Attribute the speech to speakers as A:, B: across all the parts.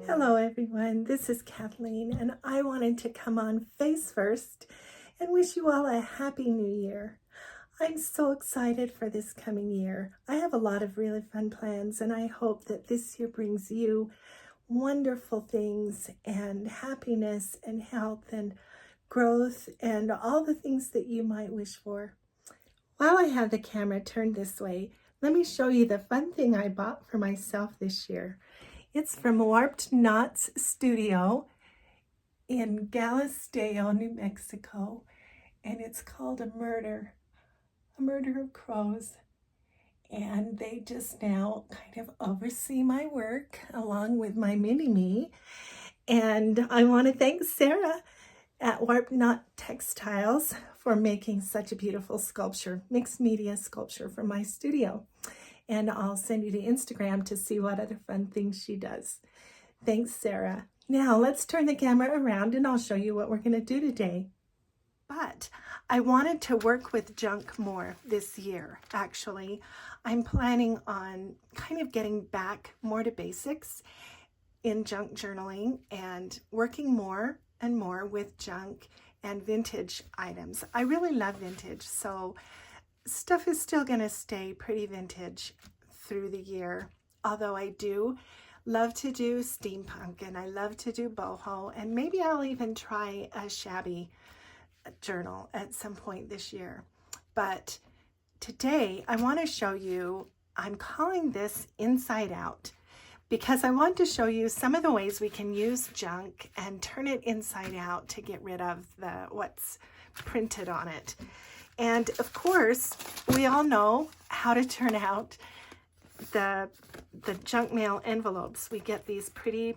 A: Hello everyone, this is Kathleen and I wanted to come on face first and wish you all a happy new year. I'm so excited for this coming year. I have a lot of really fun plans and I hope that this year brings you wonderful things and happiness and health and growth and all the things that you might wish for. While I have the camera turned this way, let me show you the fun thing I bought for myself this year. It's from Warped Knots Studio in Galisteo, New Mexico, and it's called A Murder of Crows. And they just now kind of oversee my work along with my mini-me. And I want to thank Sarah at Warped Knot Textiles for making such a beautiful sculpture, mixed media sculpture for my studio. And I'll send you to Instagram to see what other fun things she does. Thanks, Sarah. Now let's turn the camera around and I'll show you what we're going to do today. But I wanted to work with junk more this year, actually. I'm planning on kind of getting back more to basics in junk journaling and working more and more with junk and vintage items. I really love vintage, so stuff is still going to stay pretty vintage through the year, although I do love to do steampunk and I love to do boho, and maybe I'll even try a shabby journal at some point this year. But today I want to show you, I'm calling this Inside Out, because I want to show you some of the ways we can use junk and turn it inside out to get rid of what's printed on it. And of course, we all know how to turn out the junk mail envelopes. We get these pretty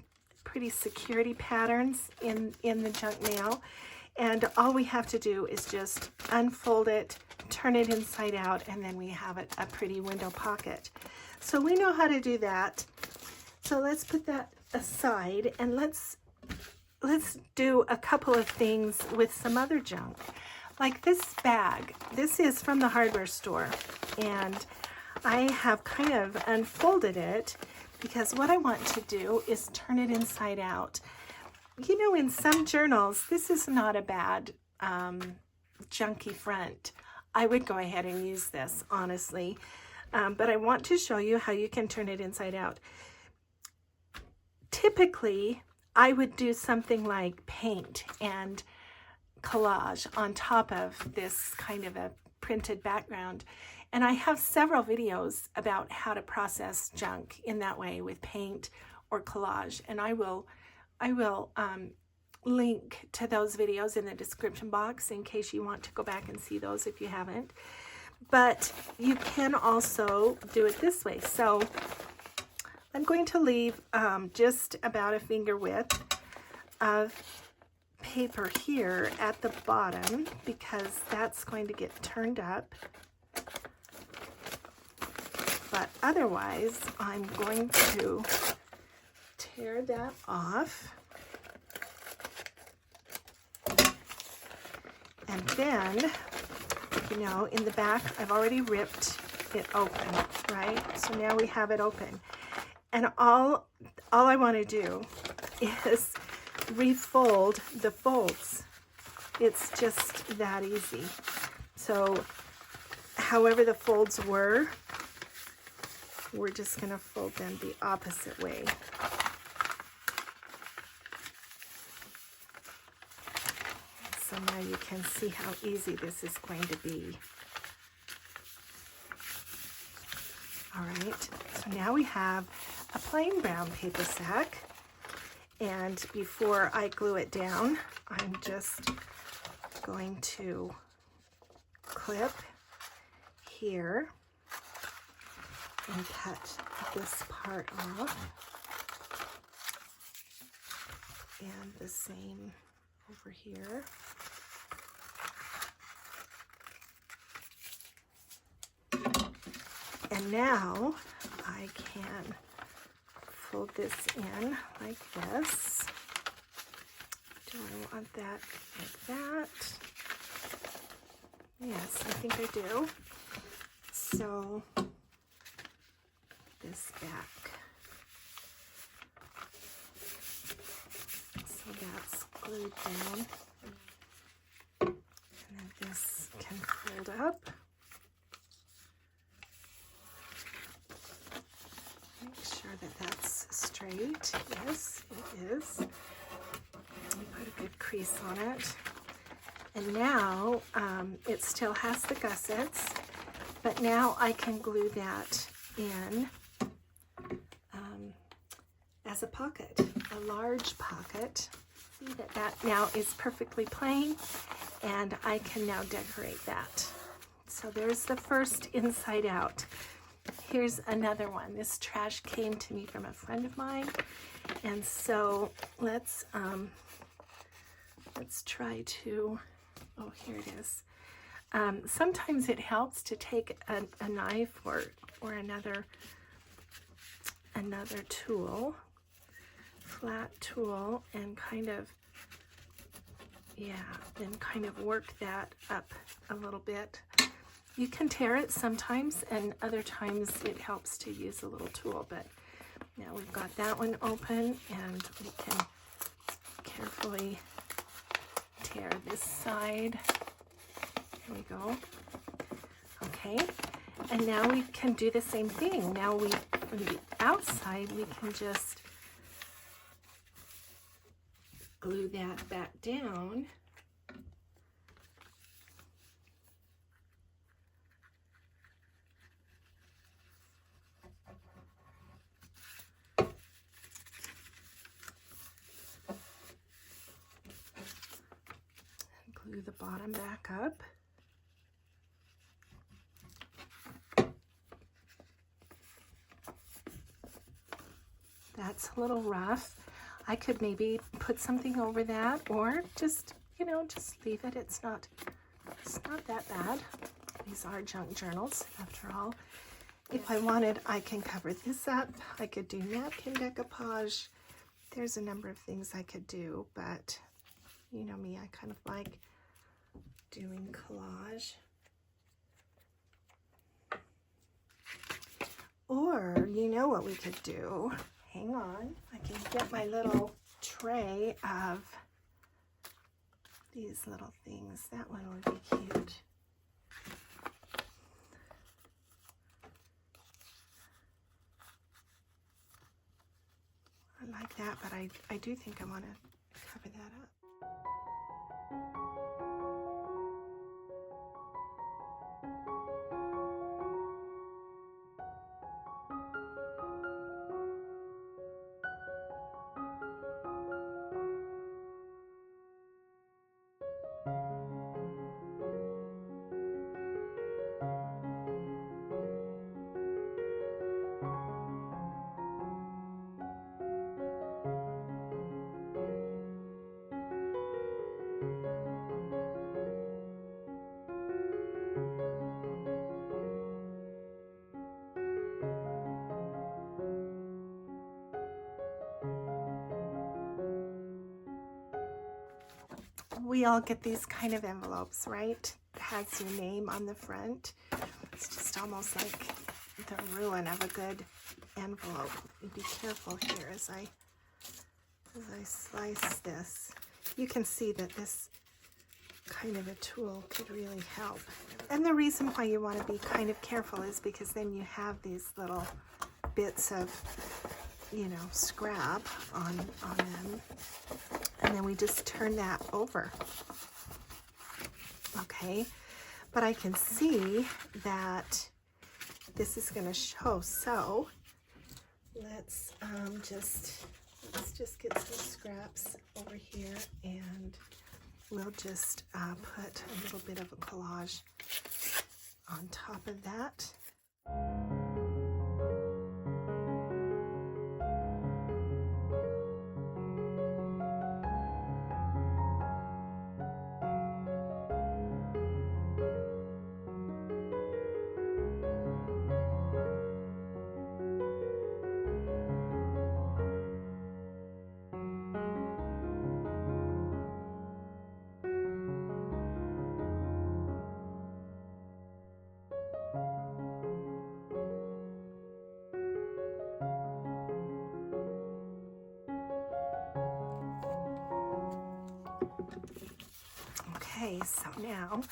A: security patterns in the junk mail. And all we have to do is just unfold it, turn it inside out, and then we have a pretty window pocket. So we know how to do that. So let's put that aside and let's do a couple of things with some other junk. Like this bag. This is from the hardware store, and I have kind of unfolded it because what I want to do is turn it inside out. You know, in some journals, this is not a bad junky front. I would go ahead and use this, honestly, but I want to show you how you can turn it inside out. Typically, I would do something like paint and collage on top of this kind of a printed background, and I have several videos about how to process junk in that way with paint or collage, and I will link to those videos in the description box in case you want to go back and see those if you haven't. But you can also do it this way. So I'm going to leave just about a finger width of paper here at the bottom because that's going to get turned up. But otherwise, I'm going to tear that off. And then, you know, in the back, I've already ripped it open, right? So now we have it open. And all I want to do is refold the folds. It's just that easy. So however the folds were, we're just going to fold them the opposite way. So now you can see how easy this is going to be. All right, so now we have a plain brown paper sack, and before I glue it down, I'm just going to clip here and cut this part off, and the same over here. And now I can fold this in like this. Do I want that like that? Yes, I think I do. So this back. So that's glued down. And then this can fold up. Make sure that that's straight. Yes, it is. Put a good crease on it. And now it still has the gussets, but now I can glue that in as a pocket, a large pocket. See that that now is perfectly plain, and I can now decorate that. So there's the first inside out. Here's another one. This trash came to me from a friend of mine, and so let's try to, oh, here it is. Sometimes it helps to take a knife or another tool, flat tool, and kind of, yeah, then kind of work that up a little bit. You can tear it sometimes, and other times it helps to use a little tool, but now we've got that one open, and we can carefully tear this side. Here we go. Okay, and now we can do the same thing. Now we, from the outside, we can just glue that back down. Glue the bottom back up. That's a little rough. I could maybe put something over that, or just, you know, just leave it. It's not that bad. These are junk journals, after all. If I wanted, I can cover this up. I could do napkin decoupage. There's a number of things I could do, but you know me, I kind of like doing collage. Or, you know what we could do? Hang on, I can get my little tray of these little things. That one would be cute. I like that, but I do think I want to cover that up. We all get these kind of envelopes, right? It has your name on the front. It's just almost like the ruin of a good envelope. Be careful here as I slice this. You can see that this kind of a tool could really help. And the reason why you want to be kind of careful is because then you have these little bits of, you know, scrap on them. And then we just turn that over. Okay, but I can see that this is going to show. So let's just get some scraps over here, and we'll just put a little bit of a collage on top of that. Okay, so now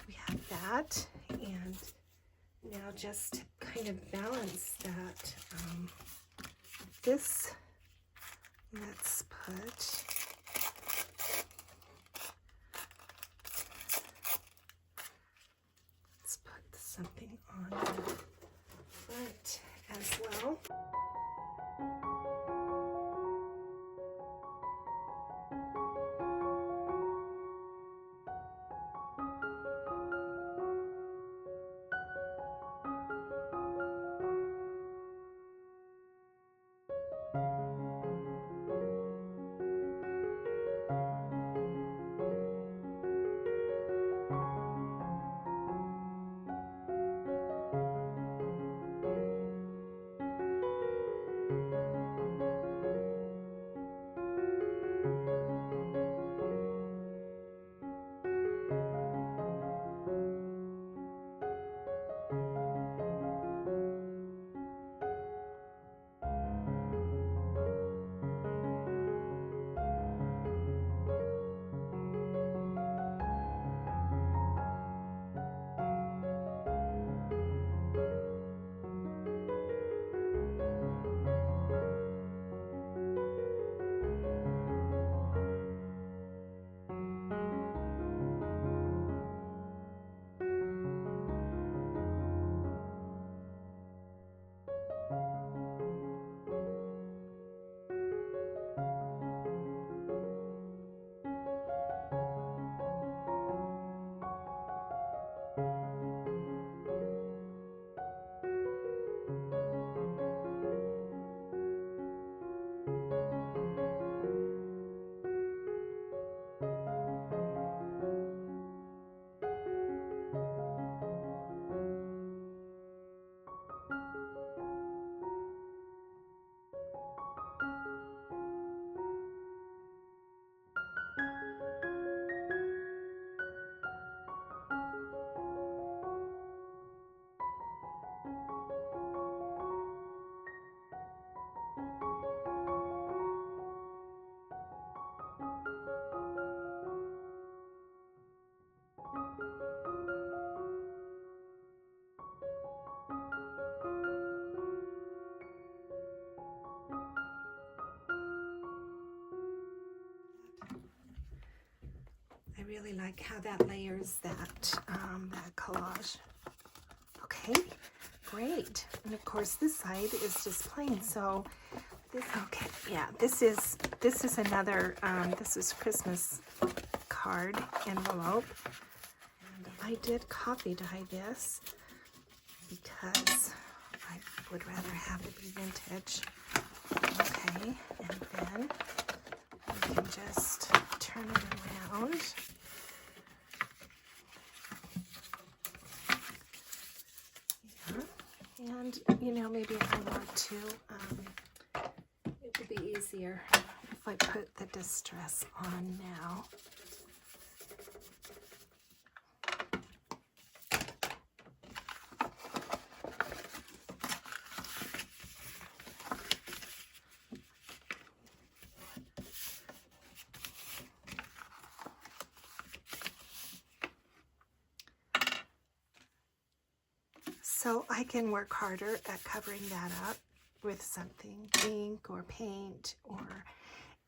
A: we have that, and now just to kind of balance that, let's put something on the front as well. I really like how that layers that collage. Okay, great. And of course this side is just plain. So this, okay, yeah, this is another, this is Christmas card envelope. And I did copy dye this because I would rather have it be vintage. Okay, and then we can just turn it around. Yeah. And, you know, maybe if I want to, it would be easier if I put the distress on now. So I can work harder at covering that up with something, ink or paint or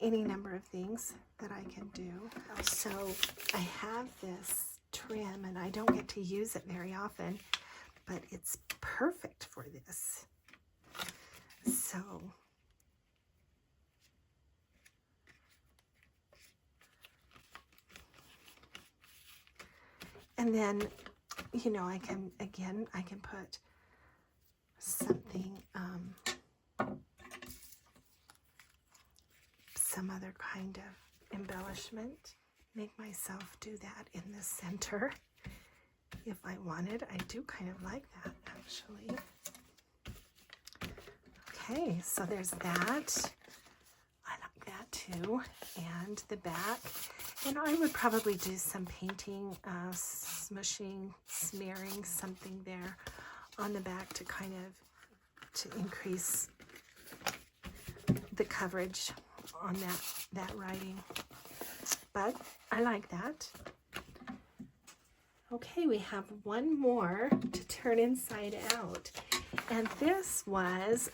A: any number of things that I can do. So I have this trim and I don't get to use it very often, but it's perfect for this. So and then, you know, I can put something, some other kind of embellishment, make myself do that in the center if I wanted. I do kind of like that, actually. Okay, so there's that. I like that too. And the back. And I would probably do some painting, smushing, smearing something there on the back to kind of, to increase the coverage on that writing. But I like that. Okay, we have one more to turn inside out. And this was,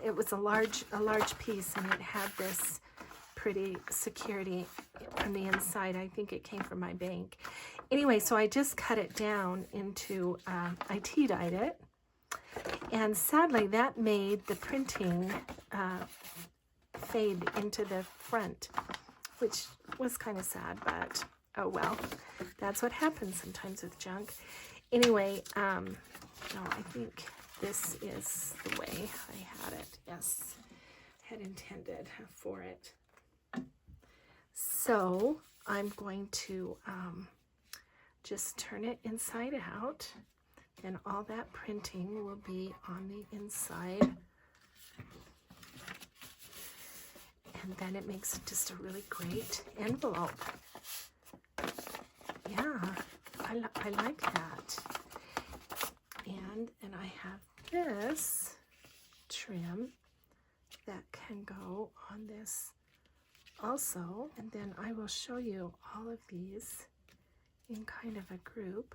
A: it was a large piece, and it had this pretty security on the inside. I think it came from my bank. Anyway, so I just cut it down into, I tea-dyed it. And sadly, that made the printing fade into the front, which was kind of sad, but oh well. That's what happens sometimes with junk. Anyway, no, I think this is the way I had it. Yes, had intended for it. So I'm going to just turn it inside out, and all that printing will be on the inside. And then it makes just a really great envelope. Yeah, I like that. And I have this trim that can go on this also. And then I will show you all of these in kind of a group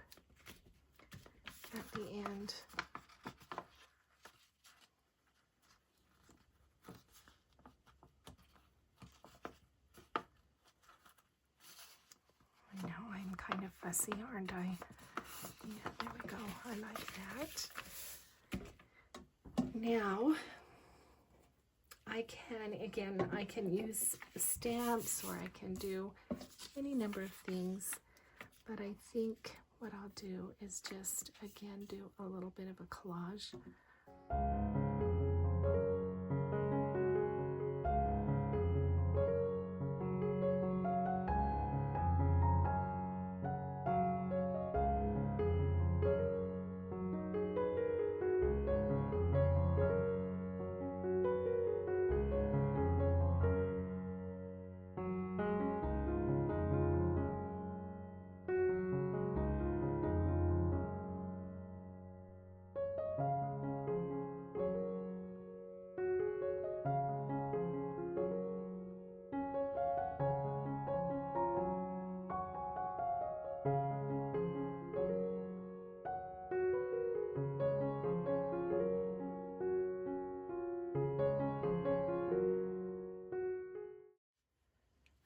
A: at the end. I know I'm kind of fussy, aren't I? Yeah, there we go. I like that. Now, I can use stamps, or I can do any number of things, but I think what I'll do is just, again, do a little bit of a collage.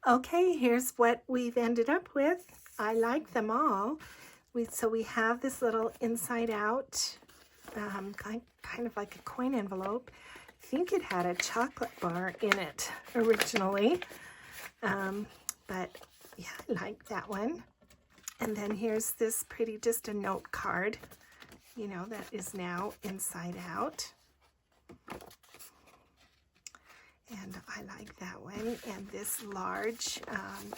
A: Okay, here's what we've ended up with. I like them all. So we have this little inside out, kind of like a coin envelope. I think it had a chocolate bar in it originally, but yeah, I like that one. And then here's this pretty, just a note card, you know, that is now inside out. And I like that one. And this large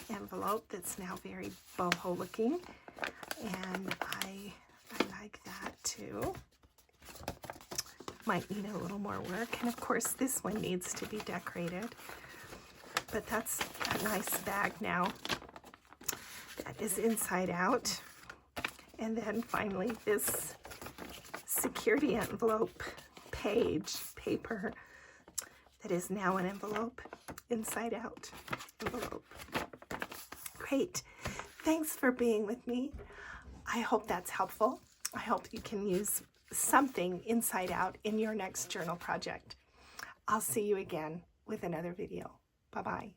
A: envelope that's now very boho looking. And I like that too. Might need a little more work. And of course this one needs to be decorated. But that's a nice bag now. That is inside out. And then finally this security envelope paper that is now an envelope, inside out envelope. Great. Thanks for being with me. I hope that's helpful. I hope you can use something inside out in your next journal project. I'll see you again with another video. Bye-bye.